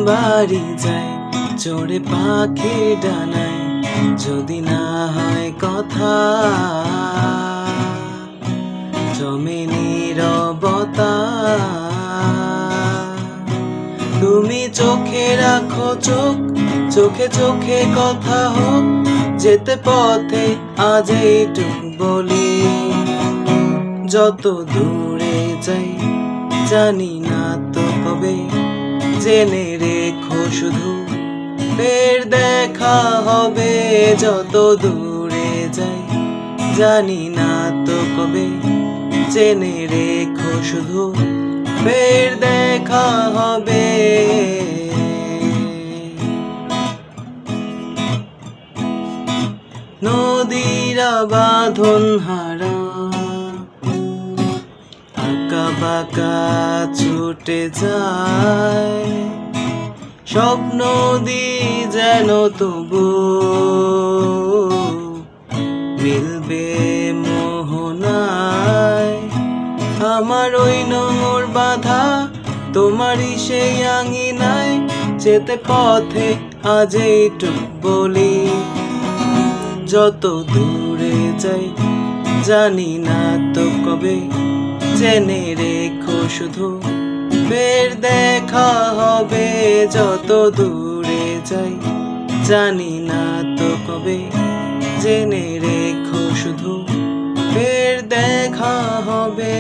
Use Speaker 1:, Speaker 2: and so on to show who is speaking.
Speaker 1: বাড়ি যায় চড়ে পাখি ডানায়, যদি না হয় কথা জমে নীরবতা। তুমি চোখে রাখো চোখ, চোখে চোখে কথা হোক, যেতে পথে আজ এইটুকু বলি, যত দূরে যাই জানি না তো কবে, জেনে রেখো শুধু ফের দেখা হবে। যত দূরে যাই জানি না তো কবে, জেনে রেখো শুধু ফের দেখা হবে। নদীরা বাঁধন হারা আঁকা বাঁকা ছুটে যায়, সব নদী যেন তবু মিলবে মোহনায়। আমার ওই নোংর বাঁধা তোমারই সেই আঙিনায়, যেতে পথে আজ এইটুকু বলি, যত দূরে যাই জানি না তো কবে, জেনে রেখো শুধু ফের দেখা হবে। যত দূরে যাই জানি না তো কবে, জেনে রেখো শুধু ফের দেখা হবে।